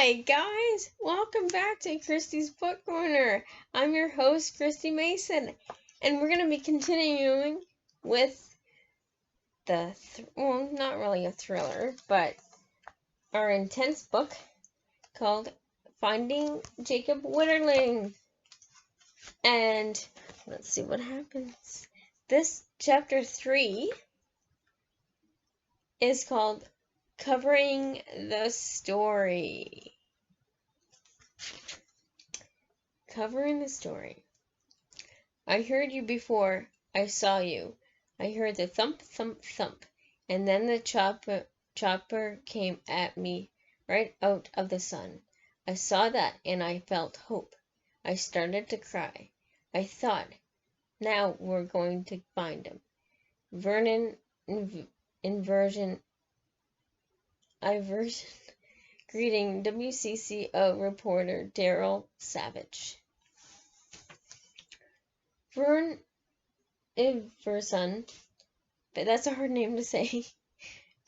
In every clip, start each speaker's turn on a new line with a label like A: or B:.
A: Hi guys, welcome back to Christy's Book Corner. I'm your host, Christy Mason, and we're going to be continuing with the, not really a thriller, but our intense book called Finding Jacob Wetterling. And let's see what happens. This chapter 3 is called Covering the Story. Covering the story. I heard you before I saw you. I heard the thump, thump, thump, and then the chopper came at me right out of the sun. I saw that and I felt hope. I started to cry. I thought, now we're going to find him. Vernon Inversion greeting WCCO reporter Daryl Savage. Vern Iverson, but that's a hard name to say,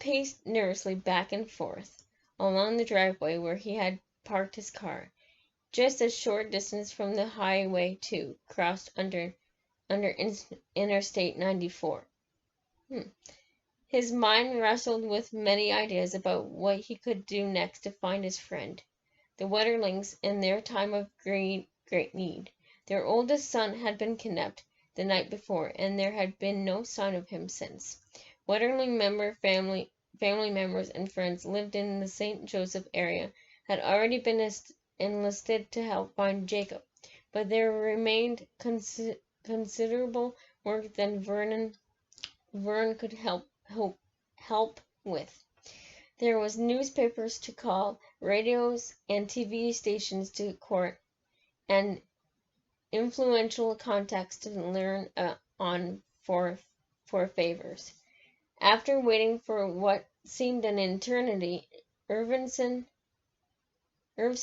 A: paced nervously back and forth along the driveway where he had parked his car, just a short distance from the Highway 2 crossed under Interstate 94. His mind wrestled with many ideas about what he could do next to find his friend, the Wetterlings, in their time of great need. Their oldest son had been kidnapped the night before, and there had been no sign of him since. Wetterling family members and friends lived in the St. Joseph area had already been enlisted to help find Jacob, but there remained considerable work that Vern could help with. There was newspapers to call, radios and TV stations to court, and influential contacts to learn on for favors. After waiting for what seemed an eternity, Irvson, I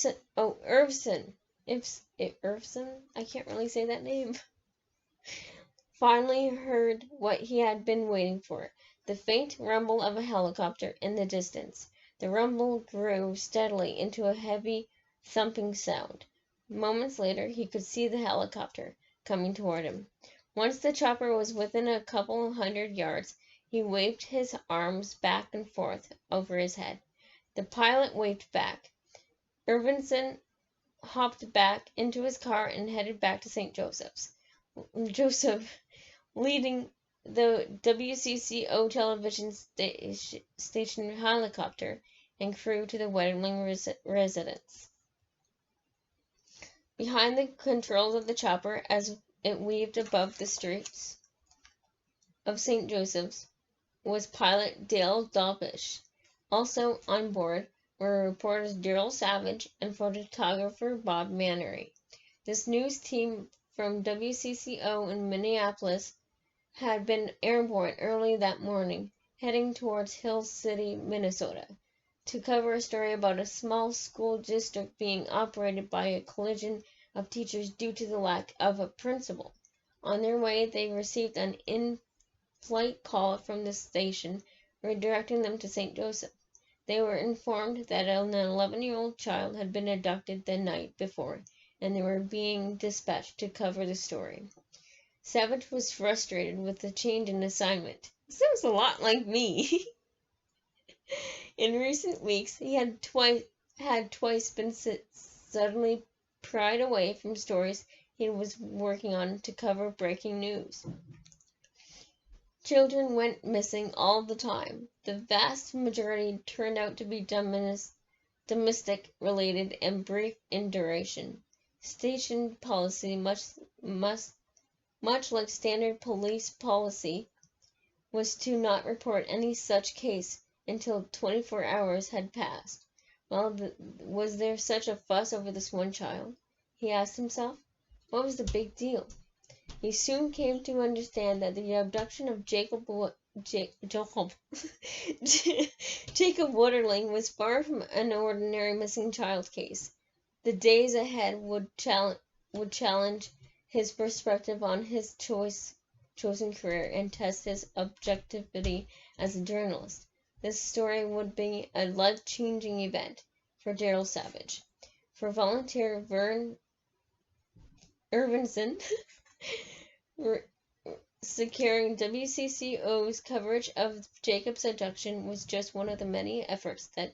A: can't really say that name, finally heard what he had been waiting for, the faint rumble of a helicopter in the distance. The rumble grew steadily into a heavy, thumping sound. Moments later, he could see the helicopter coming toward him. Once the chopper was within a couple 100 yards, he waved his arms back and forth over his head. The pilot waved back. Irvinson hopped back into his car and headed back to St. Joseph's. Leading the WCCO television station helicopter and crew to the Wetterling residence. Behind the controls of the chopper, as it weaved above the streets of St. Joseph's, was pilot Dale Dalbish. Also on board were reporters Daryl Savage and photographer Bob Mannery. This news team from WCCO in Minneapolis had been airborne early that morning, heading towards Hill City, Minnesota, to cover a story about a small school district being operated by a collision of teachers due to the lack of a principal. On their way, they received an in-flight call from the station redirecting them to St. Joseph. They were informed that an 11-year-old child had been abducted the night before, and they were being dispatched to cover the story. Savage was frustrated with the change in assignment. Sounds a lot like me. In recent weeks, he had twice been suddenly pried away from stories he was working on to cover breaking news. Children went missing all the time. The vast majority turned out to be domestic related and brief in duration. Station policy, much like standard police policy, was to not report any such case until 24 hours had passed. Well, was there such a fuss over this one child? He asked himself. What was the big deal? He soon came to understand that the abduction of Jacob Wetterling was far from an ordinary missing child case. The days ahead would challenge his perspective on his chosen career and test his objectivity as a journalist. This story would be a life-changing event. for Daryl Savage. For volunteer Vern Irvinson, securing WCCO's coverage of Jacob's abduction was just one of the many efforts that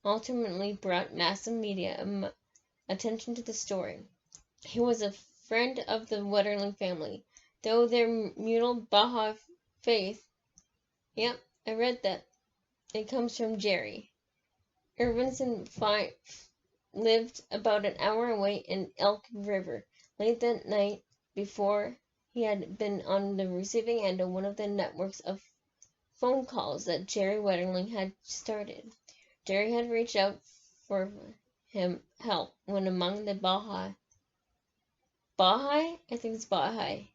A: ultimately brought massive media attention to the story. He was a friend of the Wetterling family, though their mutual Baha'i faith. Yep, I read that. It comes from Jerry. Irvinson lived about an hour away in Elk River. Late that night, before he had been on the receiving end of one of the networks of phone calls that Jerry Wetterling had started. Jerry had reached out for him help when among the Baha'i, I think it's Baha'i,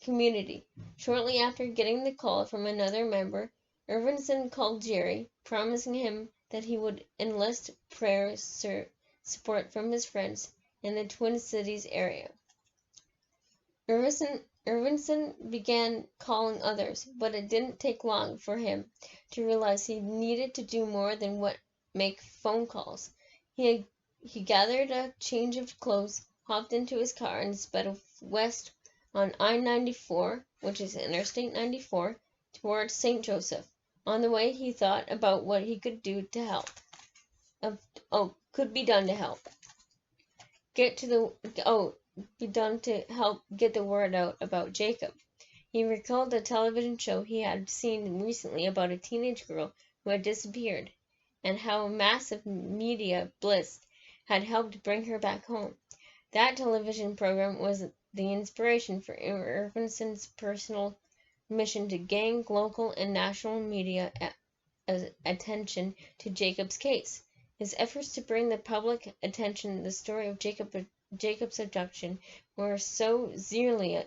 A: community. Shortly after getting the call from another member, Irvinson called Jerry, promising him that he would enlist prayer support from his friends in the Twin Cities area. Irvinson began calling others, but it didn't take long for him to realize he needed to do more than make phone calls. He gathered a change of clothes, hopped into his car, and sped west on I-94, which is Interstate 94, towards St. Joseph. On the way, he thought about what he could do to help. Could be done to help. Be done to help get the word out about Jacob. He recalled a television show he had seen recently about a teenage girl who had disappeared, and how massive media blitz had helped bring her back home. That television program was the inspiration for Irvinson's personal mission to gain local and national media attention to Jacob's case. His efforts to bring the public attention to the story of Jacob's abduction were so zealous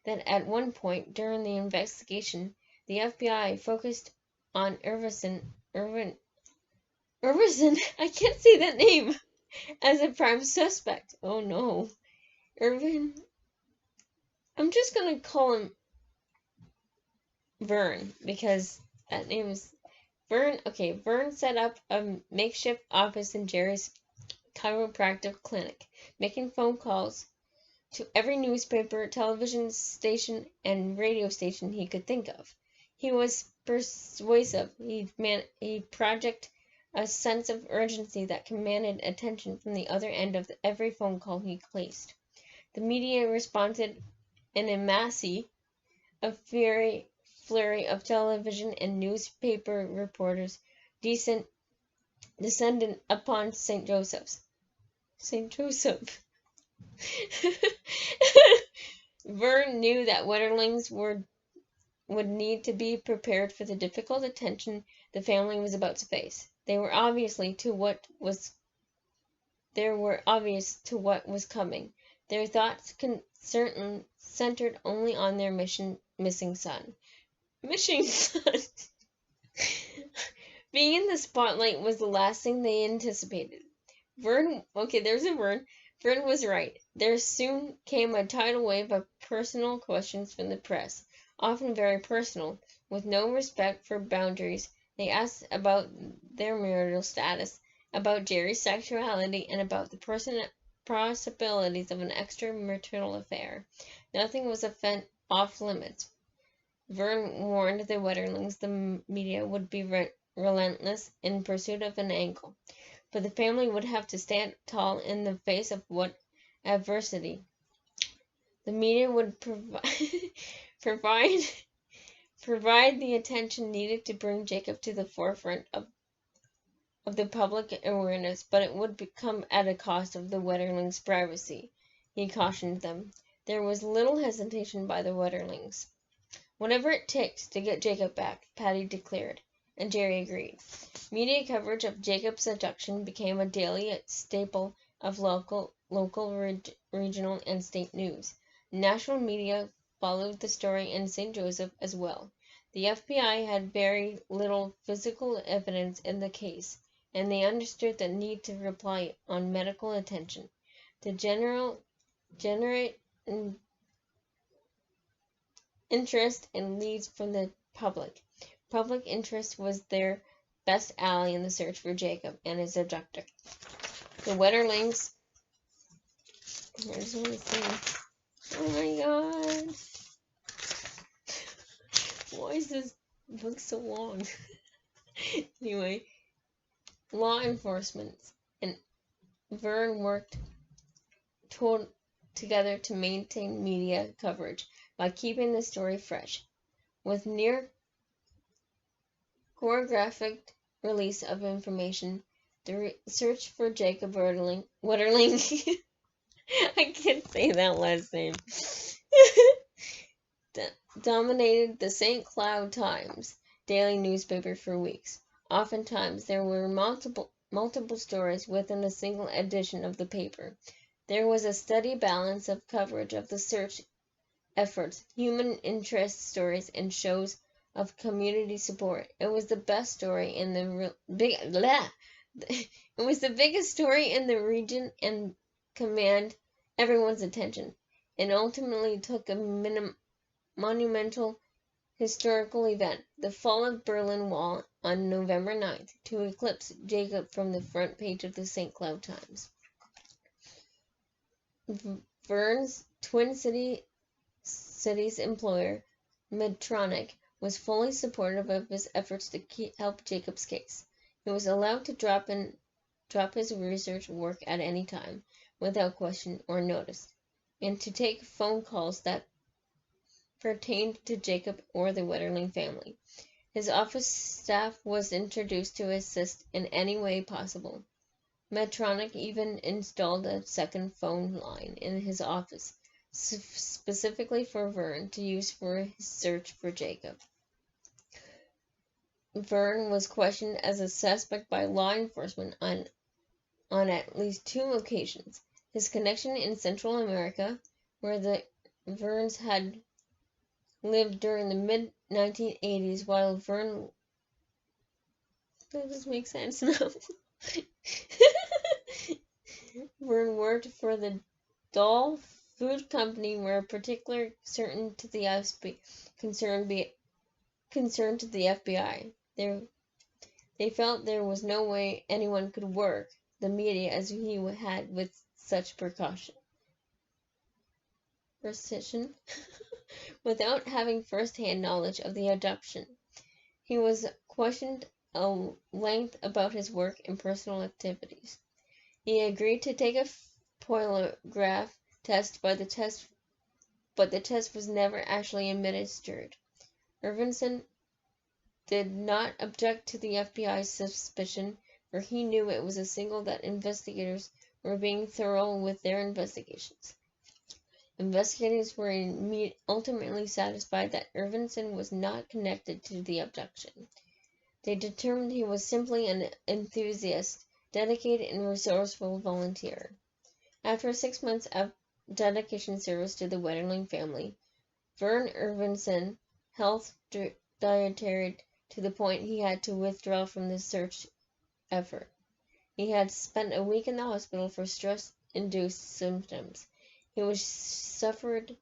A: that at one point during the investigation, the FBI focused on Irvinson, I can't say that name, as a prime suspect. Oh no. I'm just gonna call him Vern, because that name is Vern. Okay, Vern set up a makeshift office in Jerry's chiropractic clinic, making phone calls to every newspaper, television station, and radio station he could think of. He was persuasive. He projected a sense of urgency that commanded attention from the other end of every phone call he placed. The media responded in a massy, flurry of television and newspaper reporters descended upon St. Joseph. Vern knew that Wetterlings would need to be prepared for the difficult attention the family was about to face. They were obvious to what was coming. Their thoughts centered only on their missing son. Being in the spotlight was the last thing they anticipated. Vern was right. There soon came a tidal wave of personal questions from the press, often very personal, with no respect for boundaries. They asked about their marital status, about Jerry's sexuality, and about the possibilities of an extramarital affair. Nothing was off limits. Vern warned the Wetterlings the media would be relentless in pursuit of an angle, but the family would have to stand tall in the face of what adversity. The media would provide the attention needed to bring Jacob to the forefront of the public awareness, but it would come at a cost of the Wetterlings' privacy. He cautioned them. There was little hesitation by the Wetterlings. Whatever it takes to get Jacob back, Patty declared, and Jerry agreed. Media coverage of Jacob's abduction became a daily staple of local, regional, and state news. National media followed the story in St. Joseph as well. The FBI had very little physical evidence in the case, and they understood the need to rely on medical attention to generate interest and leads from the public. Public interest was their best ally in the search for Jacob and his abductor. The Wetterlings. I just want to see. Oh my god. Why is this book so long? Anyway, law enforcement and Vern worked together to maintain media coverage by keeping the story fresh. With near choreographic release of information, the search for Jacob Wetterling I can't say that last name dominated the St. Cloud Times daily newspaper for weeks. Oftentimes there were multiple stories within a single edition of the paper. There was a steady balance of coverage of the search efforts, human interest stories, and shows of community support. It was the best story in the It was the biggest story in the region and commanded everyone's attention. It ultimately took a monumental historical event, the fall of Berlin Wall on November 9th, to eclipse Jacob from the front page of the St. Cloud Times. Vern's Twin Cities employer, Medtronic, was fully supportive of his efforts to help Jacob's case. He was allowed to drop his research work at any time, without question or notice, and to take phone calls that pertained to Jacob or the Wetterling family. His office staff was introduced to assist in any way possible. Medtronic even installed a second phone line in his office, specifically for Vern to use for his search for Jacob. Vern was questioned as a suspect by law enforcement on at least 2 occasions. His connection in Central America, where the Verns had lived during the mid-1980s while Vern... That doesn't make sense now. Vern worked for the Dole Food Company, where a particular concern to the FBI. They felt there was no way anyone could work the media as he had with such precision without having first-hand knowledge of the abduction. He was questioned at length about his work and personal activities. He agreed to take a polygraph test, but the test was never actually administered. Irvinson did not object to the FBI's suspicion, for he knew it was a signal that investigators were being thorough with their investigations. Investigators were ultimately satisfied that Irvinson was not connected to the abduction. They determined he was simply an enthusiast, dedicated and resourceful volunteer. After 6 months of dedication service to the Wetterling family, Vern Irvinson health deteriorated to the point he had to withdraw from the search effort. He had spent a week in the hospital for stress-induced symptoms. He was suffering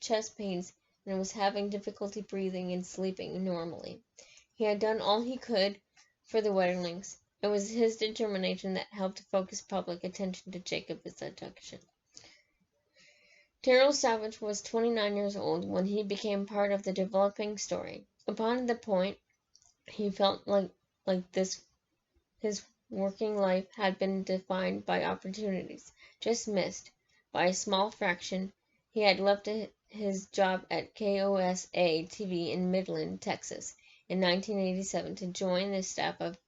A: chest pains and was having difficulty breathing and sleeping normally. He had done all he could for the Wetterlings. It was his determination that helped focus public attention to Jacob's abduction. Terrell Savage was 29 years old when he became part of the developing story. Upon the point, he felt like his working life had been defined by opportunities just missed by a small fraction. He had left his job at KOSA TV in Midland, Texas, in 1987 to join the staff of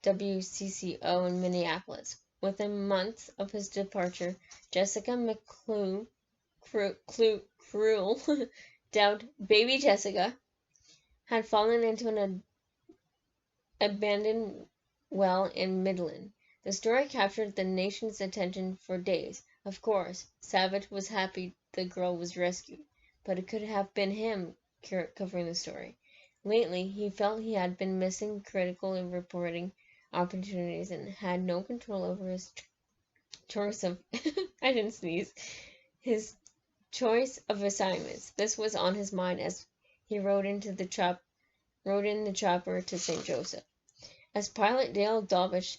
A: WCCO in Minneapolis. Within months of his departure, Jessica McCruel, dubbed Baby Jessica, had fallen into an abandoned well in Midland. The story captured the nation's attention for days. Of course, Savage was happy the girl was rescued, but it could have been him covering the story. Lately, he felt he had been missing critical reporting opportunities and had no control over his choice of his choice of assignments. This was on his mind as he rode into the rode in the chopper to St. Joseph. As pilot Dale Dobish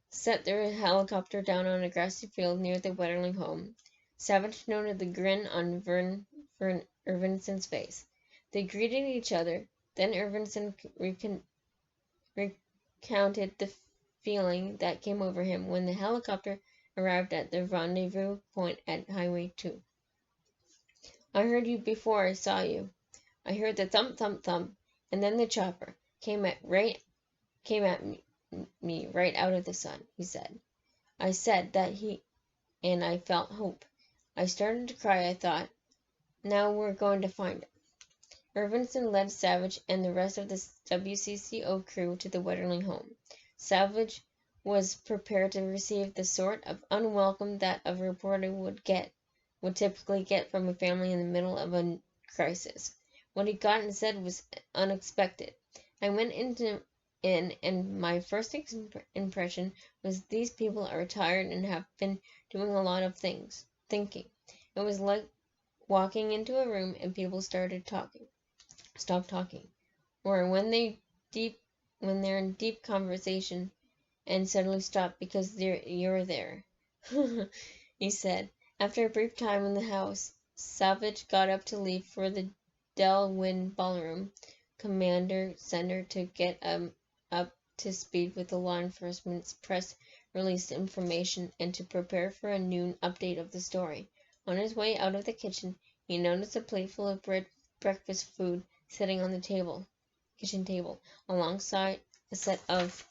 A: set their helicopter down on a grassy field near the Wetterling home, Savage noted the grin on Vern Irvinson's face. They greeted each other. Then Irvinson recounted the feeling that came over him when the helicopter arrived at the rendezvous point at Highway 2. "I heard you before I saw you. I heard the thump, thump, thump, and then the chopper came at me right out of the sun," he said. "I said that and I felt hope. I started to cry. I thought, now we're going to find it." Irvinson led Savage and the rest of the WCCO crew to the Wetterling home. Savage was prepared to receive the sort of unwelcome that a reporter would typically get from a family in the middle of a crisis. What he got instead was unexpected. "I went in and my first impression was these people are tired and have been doing a lot of thinking. It was like walking into a room and people stopped talking, or when they're in deep conversation and suddenly stop because you're there," he said. After a brief time in the house, Savage got up to leave for the Del Wynn Ballroom Commander Center to get up to speed with the law enforcement's press release information and to prepare for a noon update of the story. On his way out of the kitchen, he noticed a plate full of breakfast food sitting on the kitchen table, alongside a set of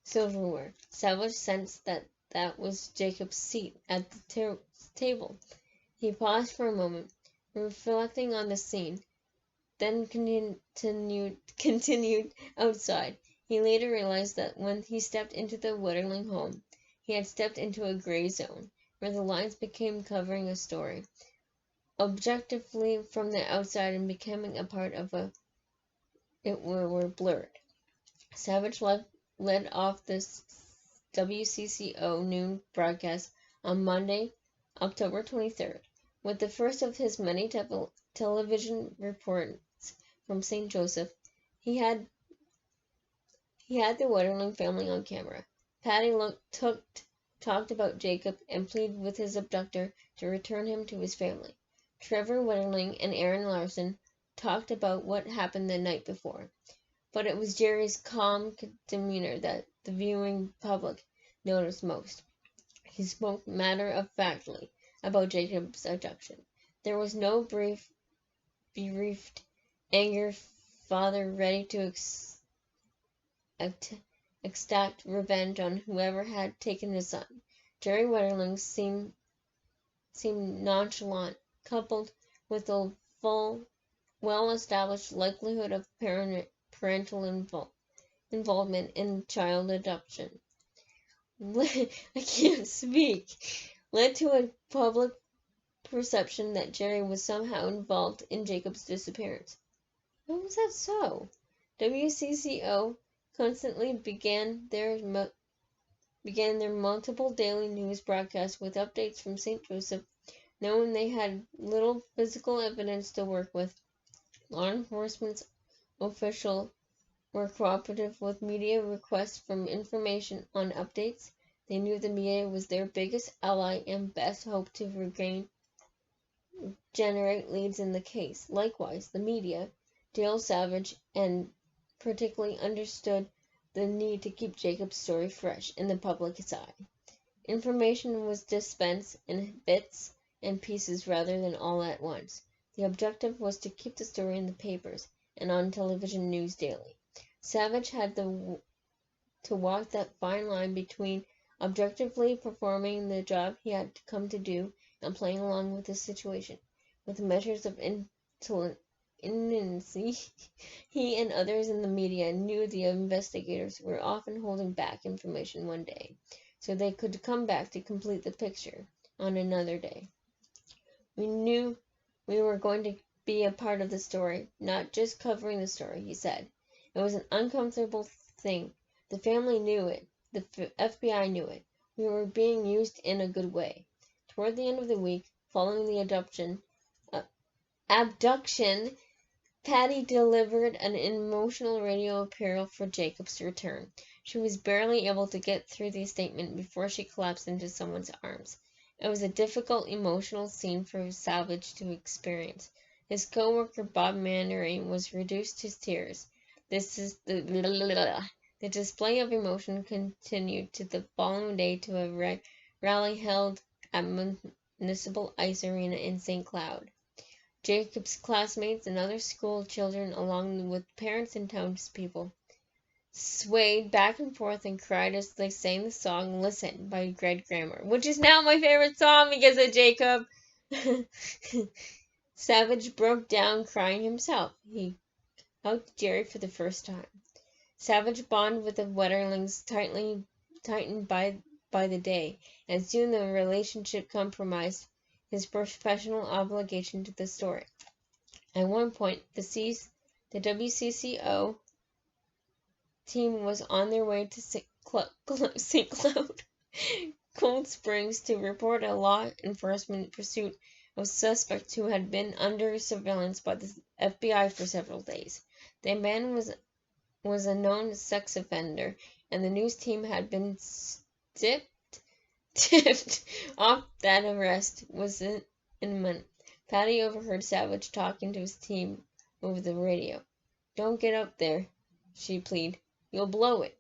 A: silverware. Savage sensed that was Jacob's seat at the table. He paused for a moment, reflecting on the scene, then continued outside. He later realized that when he stepped into the Wetterling home, he had stepped into a gray zone, where the lines became covering a story, objectively from the outside and becoming a part of it were blurred. Savage led off this WCCO noon broadcast on Monday, October 23rd, with the first of his many television reports from St. Joseph. He had the Wetterling family on camera. Patty talked about Jacob and pleaded with his abductor to return him to his family. Trevor Wetterling and Aaron Larson talked about what happened the night before, but it was Jerry's calm demeanor that the viewing public noticed most. He spoke matter-of-factly about Jacob's abduction. There was no bereaved, angry father ready to exact revenge on whoever had taken his son. Jerry Wetterling seemed nonchalant, coupled with a full, well-established likelihood of parental involvement in child adoption. I can't speak. Led to a public perception that Jerry was somehow involved in Jacob's disappearance. How was that so? WCCO constantly began their multiple daily news broadcasts with updates from St. Joseph, knowing they had little physical evidence to work with. Law enforcement officials were cooperative with media requests for information on updates. They knew the media was their biggest ally and best hope to generate leads in the case. Likewise, the media, Dale Savage, and particularly understood the need to keep Jacob's story fresh in the public's eye. Information was dispensed in bits and pieces rather than all at once. The objective was to keep the story in the papers and on television news daily. Savage had to walk that fine line between objectively performing the job he had come to do and playing along with the situation with measures of innocency. He and others in the media knew the investigators were often holding back information one day, so they could come back to complete the picture on another day. "We knew we were going to be a part of the story, not just covering the story," he said. "It was an uncomfortable thing. The family knew it. The FBI knew it. We were being used in a good way." Toward the end of the week, following the abduction, Patty delivered an emotional radio appeal for Jacob's return. She was barely able to get through the statement before she collapsed into someone's arms. It was a difficult, emotional scene for Savage to experience. His co-worker Bob Mandarin was reduced to tears. The display of emotion continued to the following day to a rally held at Municipal Ice Arena in St. Cloud. Jacob's classmates and other school children, along with parents and townspeople, swayed back and forth and cried as they sang the song "Listen" by Greg Grammer, which is now my favorite song because of Jacob. Savage broke down crying himself. He hugged Jerry for the first time. Savage bond with the Wetterlings tightened by the day, and soon the relationship compromised his professional obligation to the story. At one point, the WCCO team was on their way to St. Cloud, Cold Springs to report a law enforcement pursuit of suspects who had been under surveillance by the FBI for several days. The man was a known sex offender, and the news team had been tipped off that arrest was imminent. Patty overheard Savage talking to his team over the radio. "Don't get up there," she pleaded. "You'll blow it."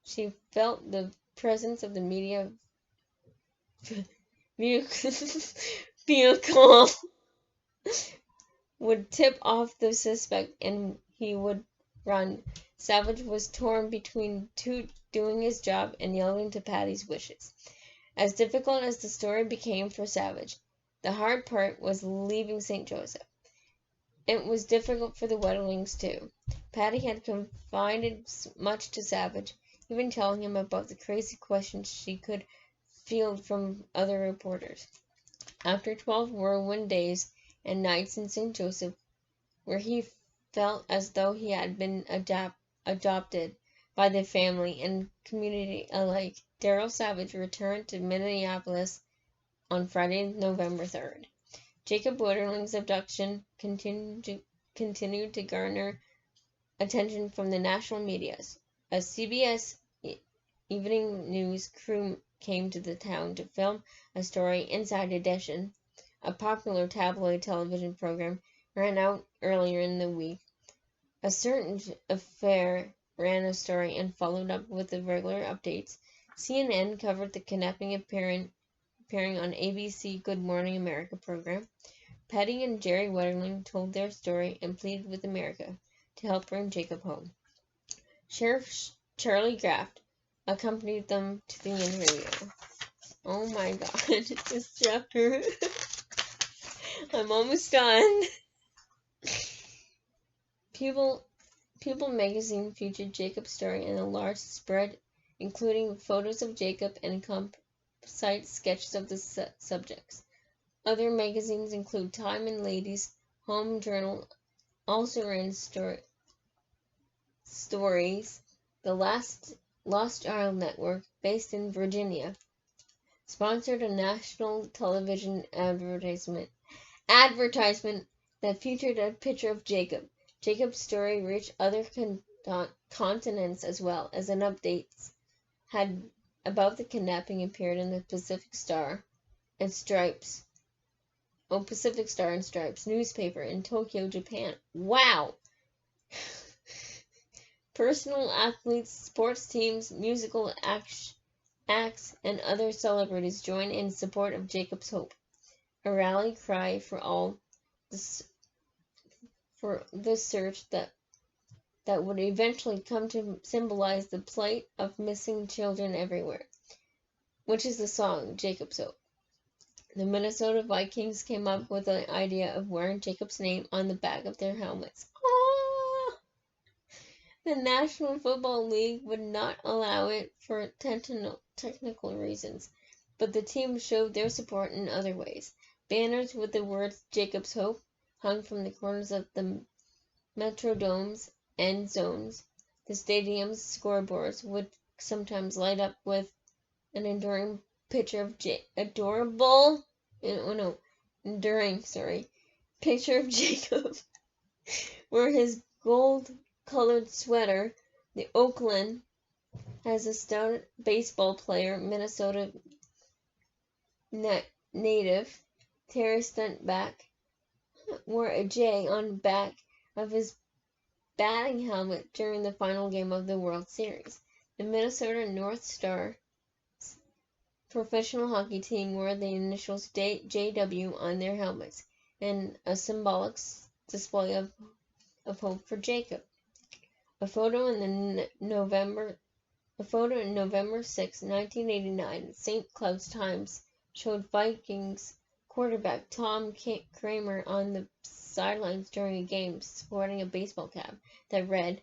A: She felt the presence of the media vehicle would tip off the suspect and he would run. Savage was torn between doing his job and yielding to Patty's wishes. As difficult as the story became for Savage, the hard part was leaving St. Joseph. It was difficult for the Wetterlings too. Patty had confided much to Savage, even telling him about the crazy questions she could field from other reporters. After 12 whirlwind days and nights in St. Joseph, where he felt as though he had been adopted by the family and community alike, Darryl Savage returned to Minneapolis on Friday, November 3rd. Jacob Wetterling's abduction continued to garner attention from the national media. A CBS Evening News crew came to the town to film a story. Inside Edition, a popular tabloid television program, ran out earlier in the week. A Certain Affair ran a story and followed up with the regular updates. CNN covered the kidnapping appearing on ABC Good Morning America program. Patty and Jerry Wetterling told their story and pleaded with America to help bring Jacob home. Sheriff Charlie Graft accompanied them to the interview. Oh my god, this chapter. I'm almost done. People magazine featured Jacob's story in a large spread, including photos of Jacob and composite sketches of the subjects. Other magazines include Time and Ladies' Home Journal also ran stories. The Lost Child Network, based in Virginia, sponsored a national television advertisement that featured a picture of Jacob. Jacob's story reached other continents as well, as an update had about the kidnapping appeared in the Pacific Star and Stripes newspaper in Tokyo, Japan. Wow! Personal athletes, sports teams, musical acts, and other celebrities joined in support of Jacob's hope. A rally cry for the search that would eventually come to symbolize the plight of missing children everywhere, which is the song Jacob's Hope. The Minnesota Vikings came up with the idea of wearing Jacob's name on the back of their helmets. Aww! The National Football League would not allow it for technical reasons, but the team showed their support in other ways. Banners with the words Jacob's Hope hung from the corners of the Metrodome's end zones. The stadium's scoreboards would sometimes light up with an enduring picture of picture of Jacob. wore his gold-colored sweater. The Oakland has a stout baseball player, Minnesota native Terry Stuntback, wore a J on the back of his batting helmet during the final game of the World Series. The Minnesota North Star professional hockey team wore the initials JW on their helmets in a symbolic display of hope for Jacob. A photo in November 6, 1989, St. Cloud's Times showed Vikings quarterback Tom Kramer on the sidelines during a game sporting a baseball cap that read,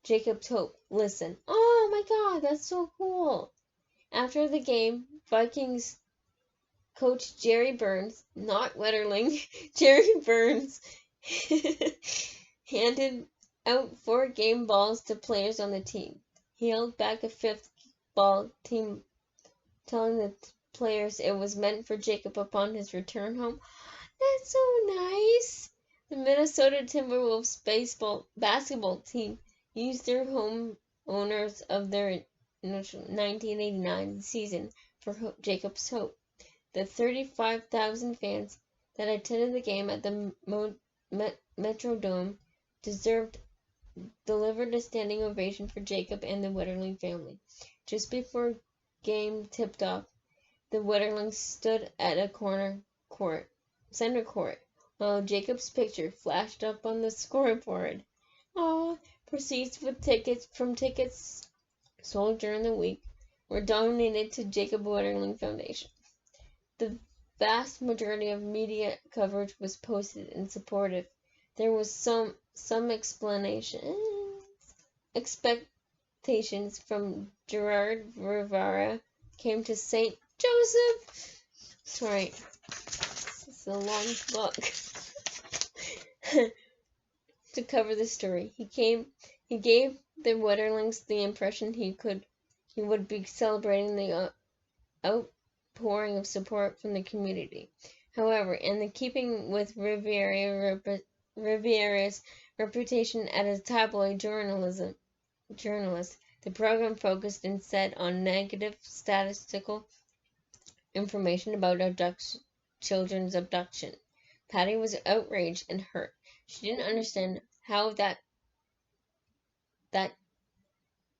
A: "Jacob's Hope, listen." Oh my god, that's so cool. After the game, Vikings coach Jerry Burns, not Wetterling, Jerry Burns, handed out 4 game balls to players on the team. He held back a 5th ball, telling the players it was meant for Jacob upon his return home. That's so nice. The Minnesota Timberwolves basketball team used their home owners of their 1989 season for Jacob's Hope. The 35,000 fans that attended the game at the Metrodome delivered a standing ovation for Jacob and the Wetterling family. Just before game tipped off, the Wetterlings stood at a center court, while Jacob's picture flashed up on the scoreboard. Proceeds from tickets sold during the week were donated to Jacob Wetterling Foundation. The vast majority of media coverage was posted and supportive. There was some expectations from Gerard Rivera came to St. Joseph. Sorry, it's a long book. To cover the story, he gave the Wetterlings the impression he would be celebrating the outpouring of support from the community. However, in keeping with Rivera's reputation as a tabloid journalist, the program focused instead on negative statistical information about children's abduction. Patty was outraged and hurt. She didn't understand how that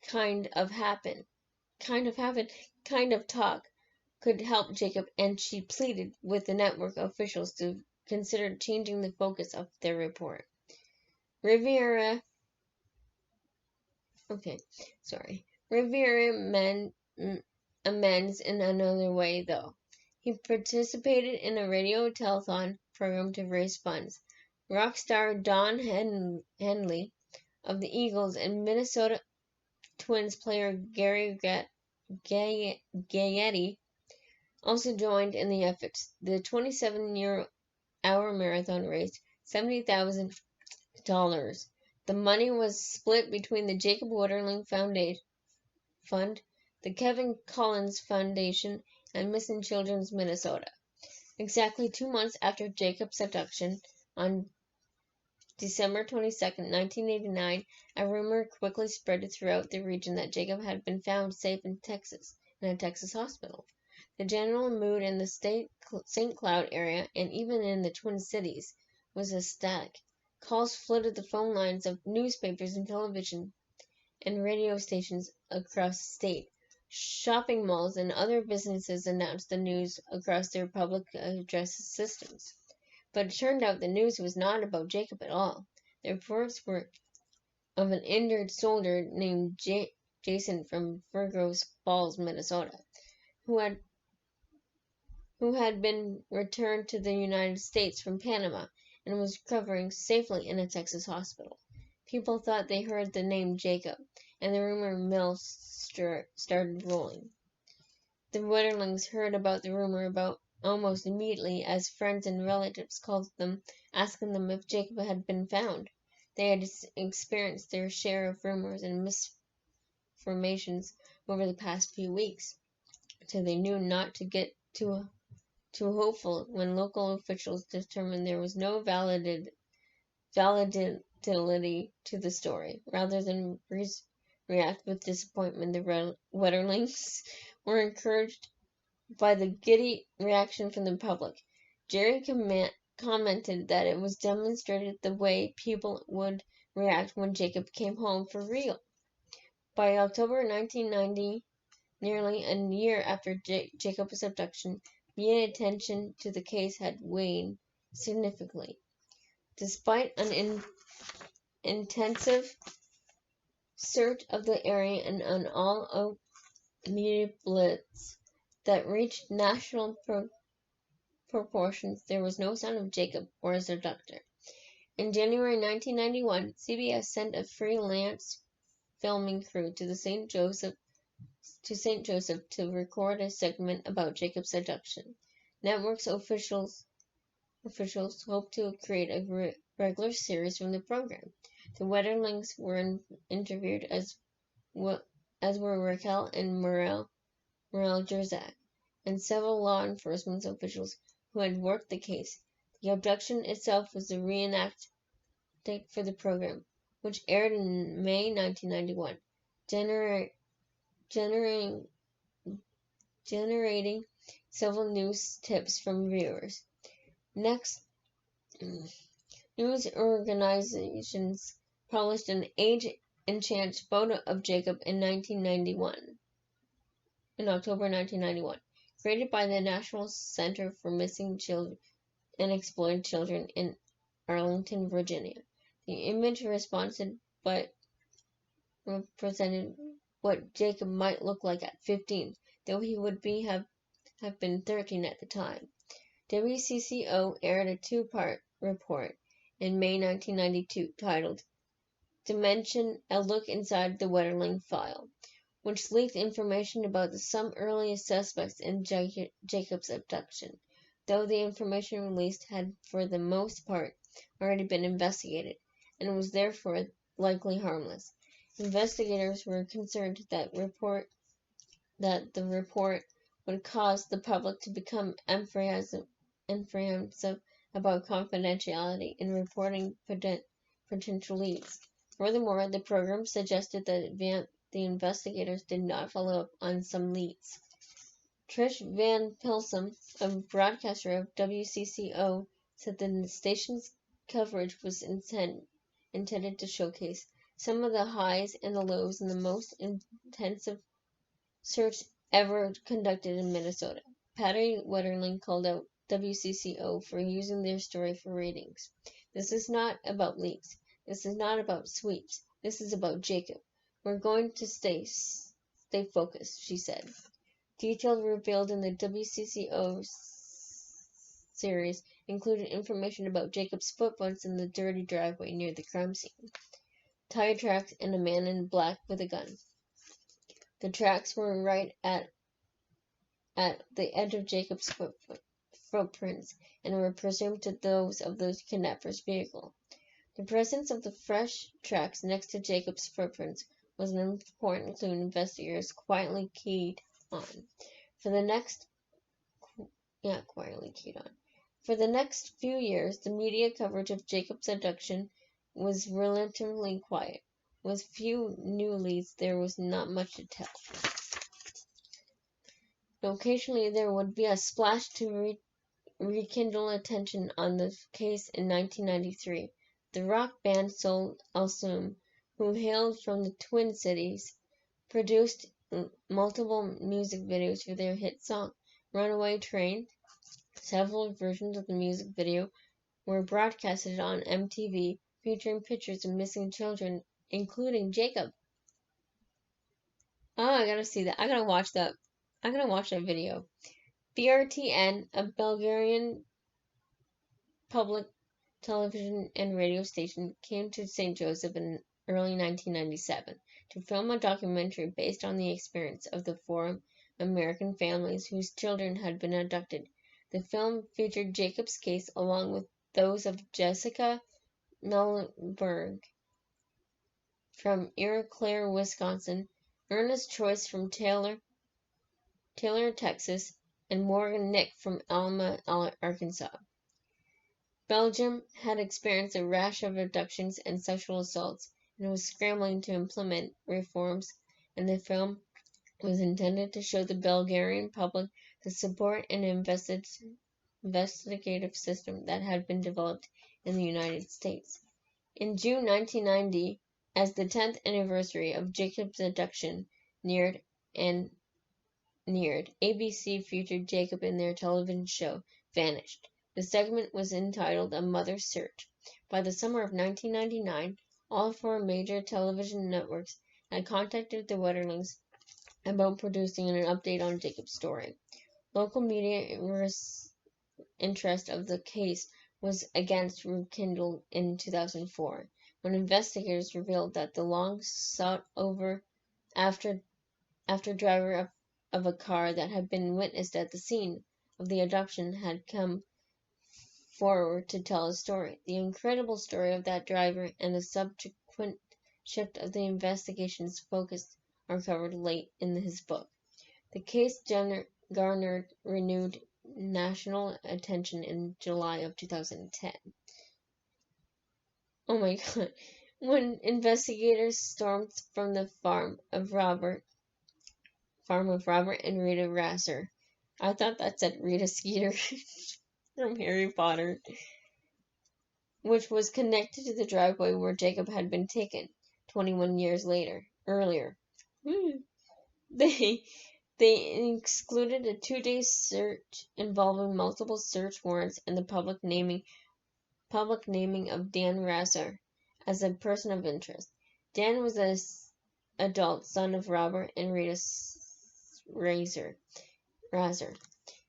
A: kind of talk could help Jacob, and she pleaded with the network officials to consider changing the focus of their report. Rivera amends in another way, though. He participated in a radio telethon program to raise funds. Rock star Don Henley of the Eagles and Minnesota Twins player Gary Gaetti also joined in the efforts. The 27-hour marathon raised $70,000. The money was split between the Jacob Wetterling Fund, the Kevin Collins Foundation, and Missing Children's Minnesota. Exactly 2 months after Jacob's abduction, on December 22, 1989, a rumor quickly spread throughout the region that Jacob had been found safe in a Texas hospital. The general mood in the St. Cloud area, and even in the Twin Cities, was ecstatic. Calls flooded the phone lines of newspapers and television and radio stations across the state. Shopping malls and other businesses announced the news across their public address systems. But it turned out the news was not about Jacob at all. The reports were of an injured soldier named Jason from Virgos Falls, Minnesota, who had been returned to the United States from Panama and was recovering safely in a Texas hospital. People thought they heard the name Jacob, and the rumor mill started rolling. The Wetterlings heard about the rumor almost immediately, as friends and relatives called them, asking them if Jacob had been found. They had experienced their share of rumors and misinformations over the past few weeks, so they knew not to get too to hopeful when local officials determined there was no validity to the story. Rather than react with disappointment, the Wetterlings were encouraged by the giddy reaction from the public. Jerry commented that it was demonstrated the way people would react when Jacob came home for real. By October 1990, nearly a year after Jacob's abduction, media attention to the case had waned significantly. Despite an intensive search of the area and an all-out media blitz that reached national proportions, there was no sign of Jacob or his abductor. In January 1991, CBS sent a freelance filming crew to St. Joseph to record a segment about Jacob's abduction. Network's officials hoped to create a regular series from the program. The Wetterlings were interviewed as were Raquel and Morel Jerzak, and several law enforcement officials who had worked the case. The abduction itself was a reenactment for the program, which aired in May 1991, generating several news tips from viewers. Next, news organizations published an age-enhanced photo of Jacob in October 1991, created by the National Center for Missing Children and Exploited Children in Arlington, Virginia. The image represented what Jacob might look like at 15, though he would have been 13 at the time. WCCO aired a two-part report in May 1992 titled Dimension: A Look Inside the Wetterling File, which leaked information about some early suspects in Jacob's abduction, though the information released had for the most part already been investigated and was therefore likely harmless. Investigators were concerned that the report would cause the public to become apprehensive about confidentiality in reporting potential leads. Furthermore, the program suggested that the investigators did not follow up on some leads. Trish Van Pilsum, a broadcaster of WCCO, said that the station's coverage was intended to showcase some of the highs and the lows in the most intensive search ever conducted in Minnesota. Patty Wetterling called out WCCO for using their story for ratings. This is not about leaks. This is not about sweeps. This is about Jacob. We're going to stay focused, she said. Details revealed in the WCCO series included information about Jacob's footprints in the dirty driveway near the crime scene, tire tracks, and a man in black with a gun. The tracks were right at the edge of Jacob's footprints and were presumed to those of the kidnapper's vehicle. The presence of the fresh tracks next to Jacob's footprints was an important clue investigators quietly keyed on. For the next few years, the media coverage of Jacob's abduction was relatively quiet. With few new leads, there was not much to tell. Occasionally, there would be a splash to rekindle attention on the case in 1993. The rock band Soul Assume, who hailed from the Twin Cities, produced multiple music videos for their hit song, Runaway Train. Several versions of the music video were broadcasted on MTV, featuring pictures of missing children, including Jacob. Oh, I gotta see that. I gotta watch that video. BRTN, a Bulgarian public television and radio station, came to St. Joseph in early 1997 to film a documentary based on the experience of the 4 American families whose children had been abducted. The film featured Jacob's case along with those of Jessica Melberg from Eau Claire, Wisconsin, Ernest Choice from Taylor, Texas, and Morgan Nick from Alma, Arkansas. Belgium had experienced a rash of abductions and sexual assaults and was scrambling to implement reforms, and the film was intended to show the Bulgarian public the support and investigative system that had been developed in the United States. In June 1990, as the 10th anniversary of Jacob's abduction neared, ABC featured Jacob in their television show, Vanished. The segment was entitled A Mother's Search. By the summer of 1999, all four major television networks had contacted the Wetterlings about producing an update on Jacob's story. Local media interest of the case was again rekindled in 2004, when investigators revealed that the long sought after driver of a car that had been witnessed at the scene of the abduction had come forward to tell a story. The incredible story of that driver and the subsequent shift of the investigation's focus are covered late in his book. The case garnered renewed national attention in July of 2010. Oh my god. When investigators stormed from the farm of Robert and Rita Rasser. I thought that said Rita Skeeter from Harry Potter, which was connected to the driveway where Jacob had been taken 21 years earlier. They excluded a 2-day search involving multiple search warrants and the public naming of Dan Rasser as a person of interest. Dan was an adult son of Robert and Rita Rasser.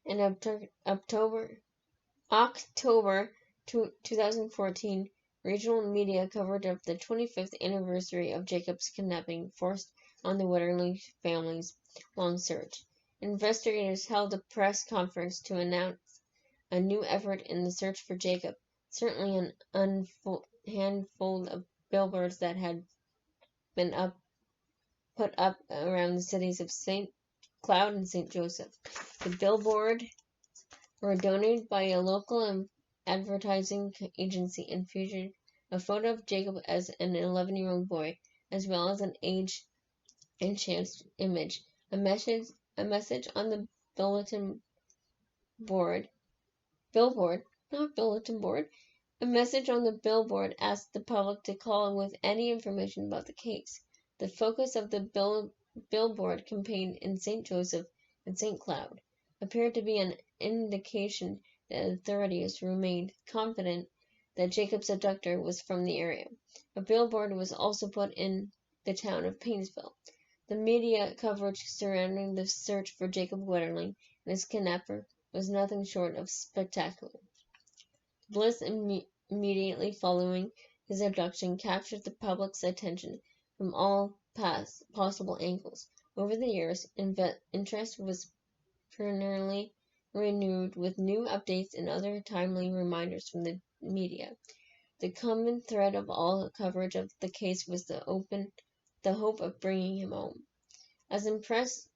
A: In October 2014, regional media covered up the 25th anniversary of Jacob's kidnapping, forced on the Wetterling family's long search. Investigators held a press conference to announce a new effort in the search for Jacob. Certainly an handful of billboards that had been put up around the cities of St. Cloud and St. Joseph. The billboards were donated by a local advertising agency and featured a photo of Jacob as an 11-year-old boy, as well as an age and chance image. A message on the A message on the billboard asked the public to call with any information about the case. The focus of the billboard campaign in St. Joseph and St. Cloud appeared to be an indication that authorities remained confident that Jacob's abductor was from the area. A billboard was also put in the town of Painesville. The media coverage surrounding the search for Jacob Wetterling and his kidnapper was nothing short of spectacular. Bliss immediately following his abduction captured the public's attention from all possible angles. Over the years, interest was perennially renewed with new updates and other timely reminders from the media. The common thread of all coverage of the case was the hope of bringing him home. As impressive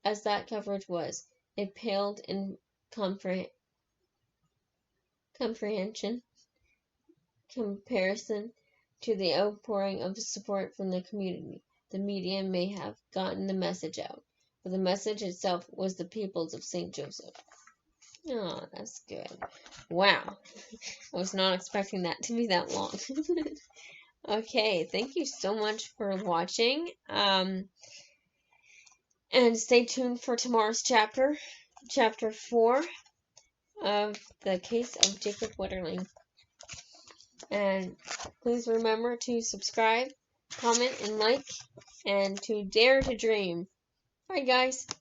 A: as that coverage was, it paled in comparison to the outpouring of support from the community. The media may have gotten the message out, but the message itself was the peoples of St. Joseph. Oh, that's good. Wow. I was not expecting that to be that long. Okay, thank you so much for watching. And stay tuned for tomorrow's chapter 4 of the case of Jacob Wetterling. And please remember to subscribe, comment, and like, and to dare to dream. Bye, guys.